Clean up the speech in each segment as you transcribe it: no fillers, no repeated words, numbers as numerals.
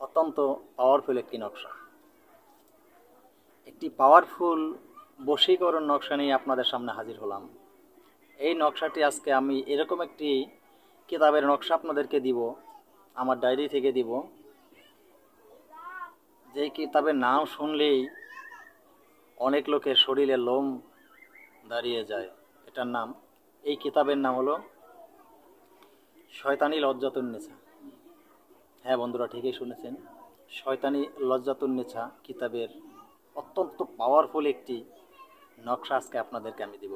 অত্যন্ত পাওয়ারফুল একটি নকশা, একটি পাওয়ারফুল বশীকরণ নকশা নিয়ে আপনাদের সামনে হাজির হলাম। এই নকশাটি আজকে আমি এরকম একটি কিতাবের নকশা আপনাদেরকে দিব, আমার ডায়েরি থেকে দিব, যে কিতাবের নাম শুনলেই অনেক লোকের শরীরে লোম দাঁড়িয়ে যায়। এটার নাম, এই কিতাবের নাম হলো শয়তানি লজ্জাতুন্নেছা। হ্যাঁ বন্ধুরা, ঠিকই শুনেছেন, শয়তানি লজ্জাতুন্নেছা কিতাবের অত্যন্ত পাওয়ারফুল একটি নকশা আজকে আপনাদেরকে আমি দিব।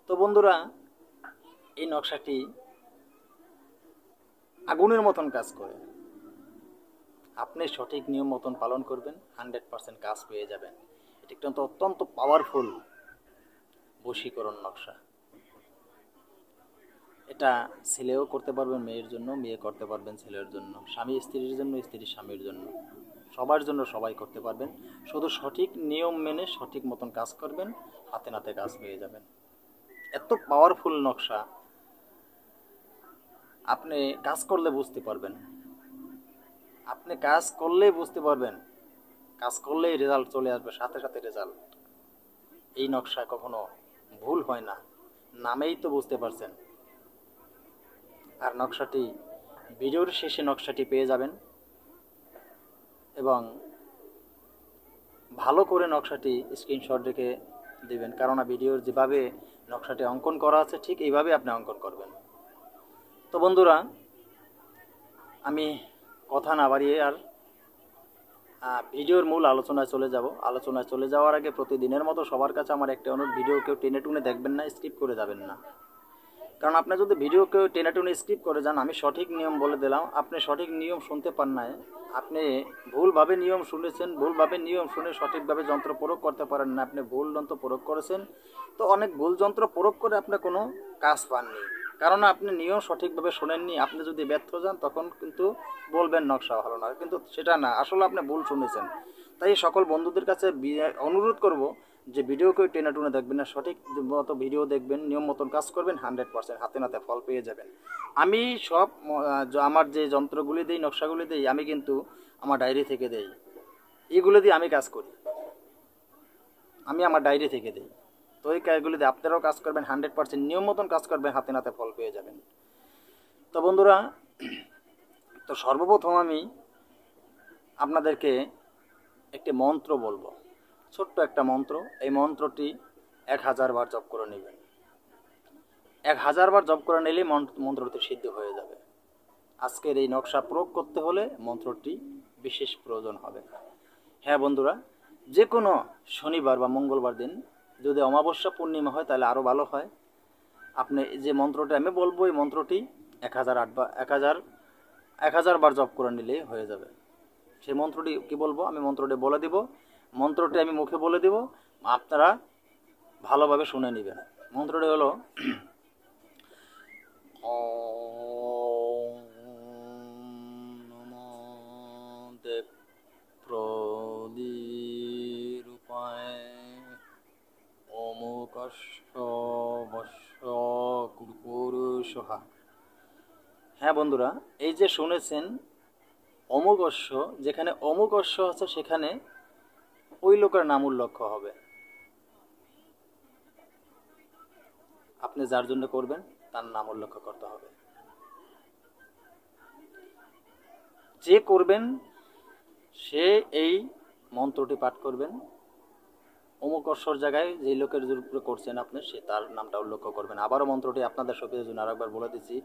তো বন্ধুরা, এই নকশাটি আগুনের মতন কাজ করে। আপনি সঠিক নিয়ম মতন পালন করবেন, 100% কাজ পেয়ে যাবেন। এটি কিন্তু অত্যন্ত পাওয়ারফুল বশীকরণ নকশা। এটা ছেলেও করতে পারবেন মেয়ের জন্য, মেয়ে করতে পারবেন ছেলের জন্য, স্বামী স্ত্রীর জন্য, স্ত্রী স্বামীর জন্য, সবার জন্য সবাই করতে পারবেন। শুধু সঠিক নিয়ম মেনে সঠিক মতন কাজ করবেন, হাতে নাতে কাজ পেয়ে যাবেন। এত পাওয়ারফুল নকশা, আপনি কাজ করলে বুঝতে পারবেন। আপনি কাজ করলেই বুঝতে পারবেন, কাজ করলেই রেজাল্ট চলে আসবে, সাথে সাথে রেজাল্ট। এই নকশা কখনো ভুল হয় না, নামেই তো বুঝতে পারছেন। আর নকশাটি ভিডিওর শেষে নকশাটি পেয়ে যাবেন, এবং ভালো করে নকশাটি স্ক্রিনশট রেখে দেবেন, কারণ ভিডিওর যেভাবে নকশাটি অঙ্কন করা আছে ঠিক এইভাবে আপনি অঙ্কন করবেন। তো বন্ধুরা, আমি কথা না বাড়িয়ে আর ভিডিওর মূল আলোচনায় চলে যাওয়ার আগে প্রতিদিনের মতো সবার কাছে আমার একটা অনুরোধ, ভিডিও কেউ টেনে টুনে দেখবেন না, স্কিপ করে যাবেন না। কারণ আপনি যদি ভিডিও কেউ টেনে টুনে স্কিপ করে যান, আমি সঠিক নিয়ম বলে দিলাম, আপনি সঠিক নিয়ম শুনতে পান নাই, আপনি ভুলভাবে নিয়ম শুনেছেন, ভুলভাবে নিয়ম শুনে সঠিকভাবে যন্ত্র প্রয়োগ করতে পারেন না, আপনি ভুল যন্ত্র প্রয়োগ করেছেন। তো অনেক ভুল যন্ত্র প্রয়োগ করে আপনি কোনো কাজ পাননি, কারণ আপনি নিয়ম সঠিকভাবে শোনেননি। আপনি যদি ব্যর্থ যান তখন কিন্তু বলবেন নকশা ভালো না, কিন্তু সেটা না, আসলে আপনি ভুল শুনেছেন। তাই সকল বন্ধুদের কাছে অনুরোধ করব যে ভিডিও কেউ টেনে টুনে দেখবেন না, সঠিক মতো ভিডিও দেখবেন, নিয়ম মতন কাজ করবেন, 100% হাতে নাতে ফল পেয়ে যাবেন। আমি সব আমার যে যন্ত্রগুলি দিই, নকশাগুলি দিই, আমি কিন্তু আমার ডায়েরি থেকে দেই। এইগুলো দিয়ে আমি কাজ করি, আমি আমার ডায়েরি থেকে দিই। তো এই কাজগুলি দিয়ে আপনারাও কাজ করবেন, 100% নিয়ম মতন কাজ করবেন, হাতে নাতে ফল পেয়ে যাবেন। তো বন্ধুরা, তো সর্বপ্রথম আমি আপনাদেরকে একটি মন্ত্র বলবো, ছোট্ট একটা মন্ত্র। এই মন্ত্রটি 1000 বার জপ করে নেবেন। 1000 বার জপ করে নিলেই মন্ত্রটি সিদ্ধ হয়ে যাবে। আজকের এই নকশা প্রয়োগ করতে হলে মন্ত্রটি বিশেষ প্রয়োজন হবে। হ্যাঁ বন্ধুরা, যে কোনো শনিবার বা মঙ্গলবার দিন, যদি অমাবস্যা পূর্ণিমা হয় তাহলে আরও ভালো হয়। আপনি যে মন্ত্রটি আমি বলবো, এই মন্ত্রটি 1000 বার জপ করে নিলেই হয়ে যাবে। সেই মন্ত্রটি কি বলবো, আমি মন্ত্রটি বলে দিব, মন্ত্রটি আমি মুখে বলে দিব, আপনারা ভালোভাবে শুনে নেবেন। মন্ত্রটি হলো ওম নমো দেব প্রদীরূপায় অমুকস্য বস্য কুরকুরুষহা। হ্যাঁ বন্ধুরা, এই যে শুনেছেন অমুকস্য, যেখানে অমুকস্য আছে সেখানে ওই লোকের নাম উল্লেখ হবে। আপনি যার জন্য করবেন তার নাম উল্লেখ করতে হবে। যে করবেন সে এই মন্ত্রটি পাঠ করবেন, অমুকস্যর জায়গায় যে লোকের উপরে করছেন আপনি, সে তার নামটা উল্লেখ করবেন। আবারও মন্ত্রটি আপনাদের সুবিধার জন্য আরেকবার বলে দিচ্ছি,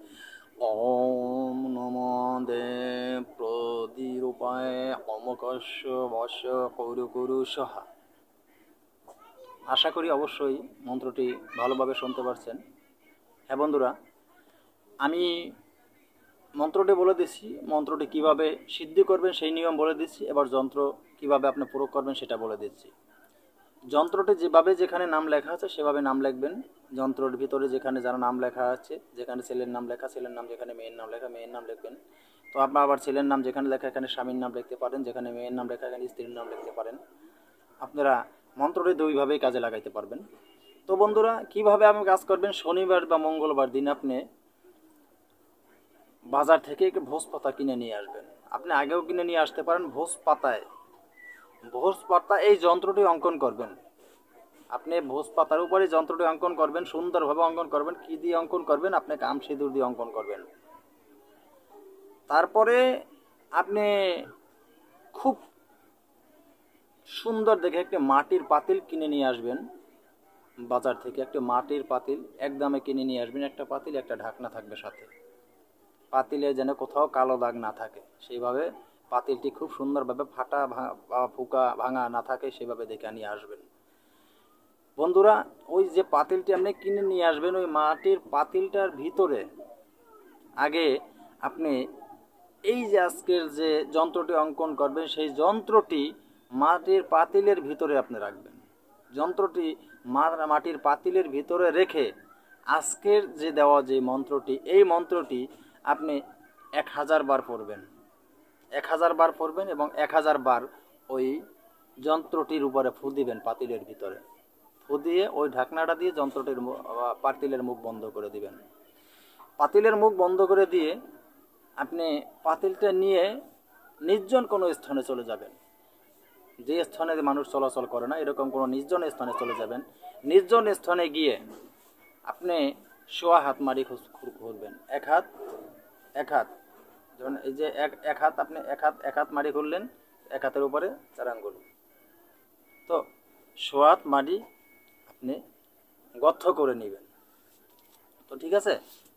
ওম নমো দেব প্রদীরূপায় অমুকস্য বস্য কুরকুরুষহা। আশা করি অবশ্যই মন্ত্রটি ভালোভাবে শুনতে পারছেন। হ্যাঁ বন্ধুরা, আমি মন্ত্রটি বলে দিচ্ছি, মন্ত্রটি কিভাবে সিদ্ধি করবেন সেই নিয়ম বলে দিচ্ছি, এবার যন্ত্র কিভাবে আপনি প্রয়োগ করবেন সেটা বলে দিচ্ছি। যন্ত্রটি যেভাবে যেখানে নাম লেখা আছে সেভাবে নাম লিখবেন। যন্ত্রের ভিতরে যেখানে যারা নাম লেখা আছে, যেখানে ছেলের নাম লেখা ছেলের নাম, যেখানে মেয়ের নাম লেখা মেয়ের নাম লিখবেন। তো আপনার আবার ছেলের নাম যেখানে লেখা এখানে স্বামীর নাম লিখতে পারেন, যেখানে মেয়ের নাম লেখা এখানে স্ত্রীর নাম লিখতে পারেন। আপনারা মন্ত্রটি দুইভাবেই কাজে লাগাইতে পারবেন। তো বন্ধুরা, কিভাবে আপনি কাজ করবেন, শনিবার বা মঙ্গলবার দিন আপনি বাজার থেকে ভোজ পাতা কিনে নিয়ে আসবেন। আপনি আগেও কিনে নিয়ে আসতে পারেন। ভোজ পাতা এই যন্ত্রটি অঙ্কন করবেন। আপনি ভোজ পাতার উপরে যন্ত্রটি অঙ্কন করবেন, সুন্দরভাবে অঙ্কন করবেন। কি দিয়ে অঙ্কন করবেন? আপনি কাম সিঁদুর দিয়ে অঙ্কন করবেন। তারপরে আপনি খুব সুন্দর দেখে একটি মাটির পাতিল কিনে নিয়ে আসবেন বাজার থেকে। একটি মাটির পাতিল একদমে কিনে নিয়ে আসবেন। একটা পাতিল, একটা ঢাকনা থাকবে সাথে। পাতিলে যেন কোথাও কালো দাগ না থাকে, সেইভাবে পাতিলটি খুব সুন্দরভাবে ফাটা বা ফুকা ভাঙা না থাকে, সেভাবে দেখে নিয়ে আসবেন। বন্ধুরা, ওই যে পাতিলটি আপনি কিনে নিয়ে আসবেন, ওই মাটির পাতিলটার ভিতরে আগে আপনি এই যে আজকের যে যন্ত্রটি অঙ্কন করবেন, সেই যন্ত্রটি মাটির পাতিলের ভিতরে আপনি রাখবেন। যন্ত্রটি মাটির পাতিলের ভিতরে রেখে আজকের যে দেওয়া যে মন্ত্রটি, এই মন্ত্রটি আপনি 1000 বার পড়বেন। 1000 বার পড়বেন এবং 1000 বার ওই যন্ত্রটির উপরে ফু দিবেন পাতিলের ভিতরে। ফু দিয়ে ওই ঢাকনাটা দিয়ে যন্ত্রটির পাতিলের মুখ বন্ধ করে দিবেন। পাতিলের মুখ বন্ধ করে দিয়ে আপনি পাতিলটা নিয়ে নির্জন কোনো স্থানে চলে যাবেন। যে স্থানে মানুষ চলাচল করে না, এরকম কোনো নির্জন স্থানে চলে যাবেন। নির্জন স্থানে গিয়ে আপনি শোয়া হাত মারি খুলবেন। এক হাত যেমন এই যে এক হাত আপনি এক হাত মারি খুললেন, এক হাতের উপরে 4 আঙ্গুল। তো শোয়া হাত মারি আপনি গর্থ করে নেবেন। তো ঠিক আছে,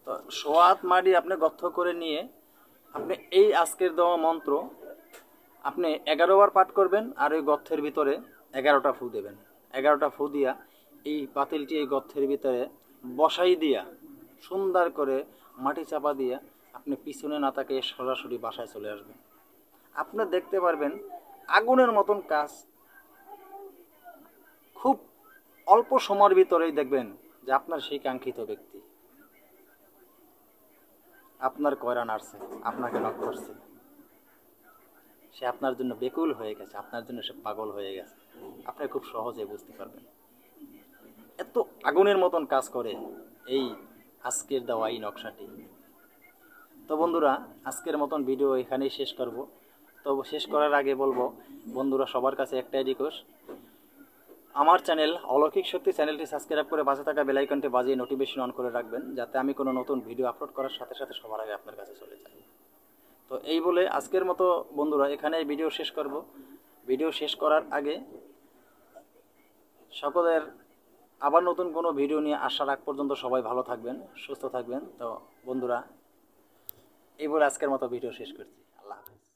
তো শোয়া হাত মারি আপনি গর্থ করে নিয়ে আপনি এই আজকের দেওয়া মন্ত্র আপনি 11 বার পাঠ করবেন। আর ওই গর্থের ভিতরে 11টা ফু দেবেন। 11টা ফু দিয়া এই পাতিলটি এই গর্থের ভিতরে বসাই দিয়া সুন্দর করে মাটি চাপা দিয়া আপনি পিছনে না তাকে সরাসরি বাসায় চলে আসবেন। আপনি দেখতে পারবেন আগুনের মতন কাজ। খুব অল্প সময়ের ভিতরেই দেখবেন যে আপনার সেই কাঙ্ক্ষিত ব্যক্তি আপনার কয়রা নাড়ছে, আপনাকে নক করছে, সে আপনার জন্য বেকুল হয়ে গেছে, আপনার জন্য সে পাগল হয়ে গেছে। আপনি খুব সহজে বুঝতে পারবেন। এত আগুনের মতন কাজ করে এই আজকের দেওয়া এই নকশাটি। তো বন্ধুরা, আজকের মতন ভিডিও এখানেই শেষ করব। তো শেষ করার আগে বলবো, বন্ধুরা সবার কাছে একটাই রিকোয়েস্ট, আমার চ্যানেল অলৌকিক শক্তি চ্যানেলটি সাবস্ক্রাইব করে পাশে থাকা বেল আইকনটি বাজিয়ে নোটিফিকেশন অন করে রাখবেন, যাতে আমি কোনো নতুন ভিডিও আপলোড করার সাথে সাথে সবার আগে আপনার কাছে চলে যায়। তো এই বলে আজকের মতো বন্ধুরা এখানেই ভিডিও শেষ করব। ভিডিও শেষ করার আগে সকলের আবার নতুন কোনো ভিডিও নিয়ে আসার আগ পর্যন্ত সবাই ভালো থাকবেন, সুস্থ থাকবেন। তো বন্ধুরা, এই বলে আজকের মতো ভিডিও শেষ করছি। আল্লাহ হাফেজ।